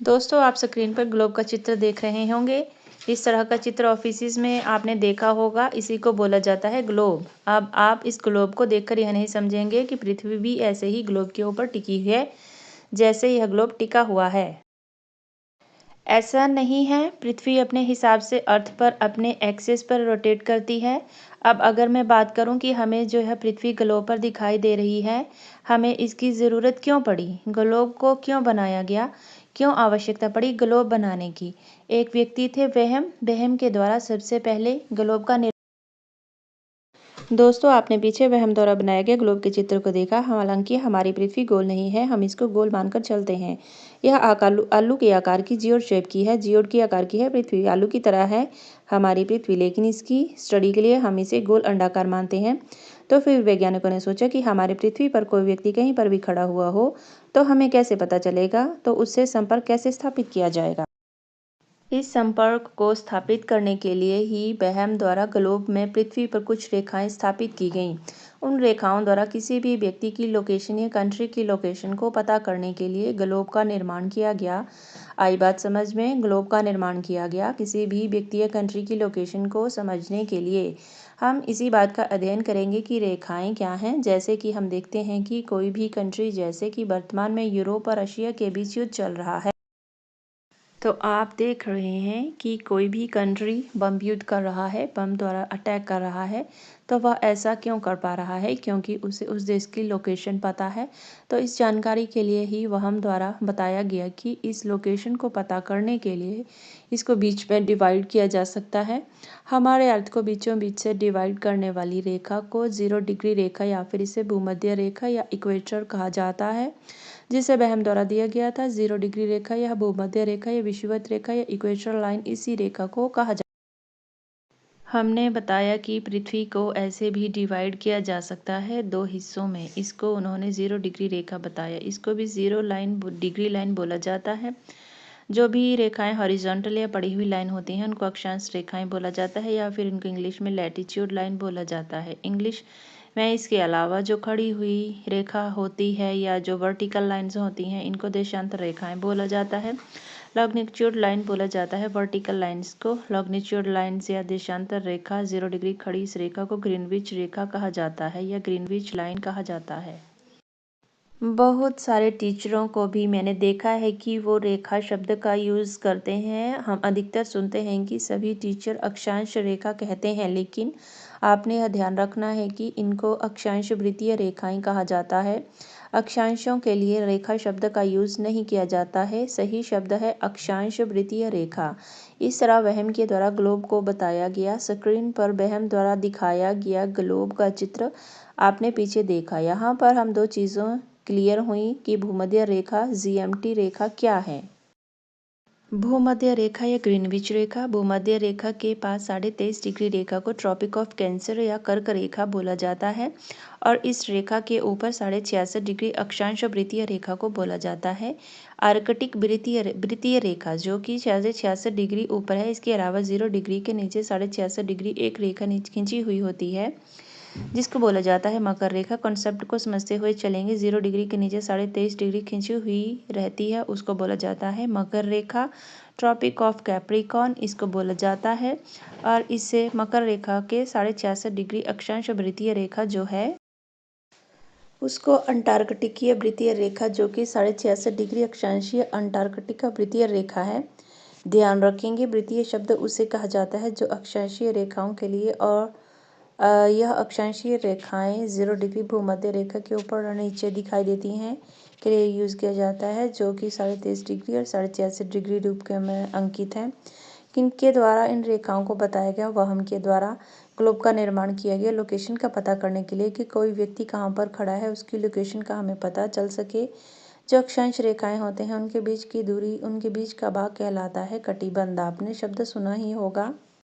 दोस्तों, आप स्क्रीन पर ग्लोब का चित्र देख रहे होंगे। इस तरह का चित्र ऑफिसेज में आपने देखा होगा। इसी को बोला जाता है ग्लोब। अब आप इस ग्लोब को देखकर यह नहीं समझेंगे कि पृथ्वी भी ऐसे ही ग्लोब के ऊपर टिकी है जैसे यह ग्लोब टिका हुआ है। ऐसा नहीं है। पृथ्वी अपने हिसाब से अर्थ पर अपने एक्सिस पर रोटेट करती है। अब अगर मैं बात करूं कि हमें जो है पृथ्वी ग्लोब पर दिखाई दे रही है, हमें इसकी ज़रूरत क्यों पड़ी, ग्लोब को क्यों बनाया गया, क्यों आवश्यकता पड़ी ग्लोब बनाने की। एक व्यक्ति थे वहम के द्वारा सबसे पहले ग्लोब का दोस्तों, आपने पीछे वहम द्वारा बनाया गया ग्लोब के चित्र को देखा। हालांकि हमारी पृथ्वी गोल नहीं है, हम इसको गोल मानकर चलते हैं। यह आलू के आकार की जियोड शेप की है। जियोड की आकार की है पृथ्वी, आलू की तरह है हमारी पृथ्वी, लेकिन इसकी स्टडी के लिए हम इसे गोल अंडाकार मानते हैं। तो फिर वैज्ञानिकों ने सोचा कि हमारी पृथ्वी पर कोई व्यक्ति कहीं पर भी खड़ा हुआ हो तो हमें कैसे पता चलेगा, तो उससे संपर्क कैसे स्थापित किया जाएगा। इस संपर्क को स्थापित करने के लिए ही वहम द्वारा ग्लोब में पृथ्वी पर कुछ रेखाएं स्थापित की गईं। उन रेखाओं द्वारा किसी भी व्यक्ति की लोकेशन या कंट्री की लोकेशन को पता करने के लिए ग्लोब का निर्माण किया गया। आई बात समझ में, ग्लोब का निर्माण किया गया किसी भी व्यक्ति या कंट्री की लोकेशन को समझने के लिए। हम इसी बात का अध्ययन करेंगे कि रेखाएं क्या हैं। जैसे कि हम देखते हैं कि कोई भी कंट्री, जैसे कि वर्तमान में यूरोप और रशिया के बीच युद्ध चल रहा है, तो आप देख रहे हैं कि कोई भी कंट्री बम युद्ध कर रहा है, बम द्वारा अटैक कर रहा है। तो वह ऐसा क्यों कर पा रहा है, क्योंकि उसे उस देश की लोकेशन पता है। तो इस जानकारी के लिए ही वहम द्वारा बताया गया कि इस लोकेशन को पता करने के लिए इसको बीच में डिवाइड किया जा सकता है। हमारे अर्थ को बीचों बीच से डिवाइड करने वाली रेखा को 0 डिग्री रेखा या फिर इसे भूमध्य रेखा या इक्वेटर कहा जाता है, जिसे वहम द्वारा दिया गया था। 0 डिग्री रेखा या भूमध्य रेखा या विषुवत रेखा या इक्वेटर लाइन, इसी रेखा को कहा जाता है। हमने बताया कि पृथ्वी को ऐसे भी डिवाइड किया जा सकता है 2 हिस्सों में। इसको उन्होंने 0 डिग्री रेखा बताया। इसको भी 0 लाइन डिग्री लाइन बोला जाता है। जो भी रेखाएं हॉरिजॉन्टल या पड़ी हुई लाइन होती हैं उनको अक्षांश रेखाएं बोला जाता है, या फिर इनको इंग्लिश में लैटिट्यूड लाइन बोला जाता है। इंग्लिश में इसके अलावा जो खड़ी हुई रेखा होती है या जो वर्टिकल लाइंस होती हैं, इनको देशांतर रेखाएं बोला जाता है। लॉन्गिट्यूड लाइन बोला जाता है वर्टिकल लाइंस को। लॉन्गिट्यूड लाइंस या देशांतर रेखा 0 डिग्री खड़ी इस रेखा को ग्रीनविच रेखा कहा जाता है या ग्रीनविच लाइन कहा जाता है। बहुत सारे टीचरों को भी मैंने देखा है कि वो रेखा शब्द का यूज़ करते हैं। हम अधिकतर सुनते हैं कि सभी टीचर अक्षांश रेखा कहते हैं, लेकिन आपने यह ध्यान रखना है कि इनको अक्षांश वृत्तीय रेखाएं कहा जाता है। अक्षांशों के लिए रेखा शब्द का यूज़ नहीं किया जाता है। सही शब्द है अक्षांश वृत्तीय रेखा। इस तरह वहम के द्वारा ग्लोब को बताया गया। स्क्रीन पर वहम द्वारा दिखाया गया ग्लोब का चित्र आपने पीछे देखा। यहाँ पर हम 2 चीज़ों क्लियर हुई कि भूमध्य रेखा जीएमटी रेखा क्या है। भूमध्य रेखा या ग्रीनविच रेखा, भूमध्य रेखा के पास 23.5 डिग्री रेखा को ट्रॉपिक ऑफ कैंसर या कर्क रेखा बोला जाता है, और इस रेखा के ऊपर 66.5 डिग्री अक्षांश वृत्तीय रेखा को बोला जाता है। आर्कटिक वृत्तीय रेखा जो कि 66 डिग्री ऊपर है, इसके अलावा 0 डिग्री के नीचे 66 डिग्री एक रेखा खींची हुई होती है, जिसको बोला जाता है मकर रेखा। कॉन्सेप्ट को समझते हुए चलेंगे। 0 डिग्री के नीचे 23.5 डिग्री खींची हुई रहती है, उसको बोला जाता है मकर रेखा। ट्रॉपिक ऑफ कैप्रिकॉर्न इसको बोला जाता है, और इससे मकर रेखा के 66 डिग्री अक्षांश वृत्तीय रेखा जो है उसको अंटार्कटिकीय वृत्तीय रेखा, जो कि 66 डिग्री अक्षांशीय अंटार्कटिका वृत्तीय रेखा है। ध्यान रखेंगे, वृत्तीय शब्द उसे कहा जाता है जो अक्षांशीय रेखाओं के लिए, और यह अक्षांशीय रेखाएं 0 डिग्री भूमध्य रेखा के ऊपर और नीचे दिखाई देती हैं के लिए यूज़ किया जाता है, जो कि 23.5 डिग्री और 66 डिग्री रूप के में अंकित हैं। किनके द्वारा इन रेखाओं को बताया गया, वहम के द्वारा ग्लोब का निर्माण किया गया लोकेशन का पता करने के लिए कि कोई व्यक्ति कहाँ पर खड़ा है, उसकी लोकेशन का हमें पता चल सके। जो अक्षांश रेखाएं होते हैं उनके बीच की दूरी, उनके बीच का भाग कहलाता है कटिबंध। आपने शब्द सुना ही होगा।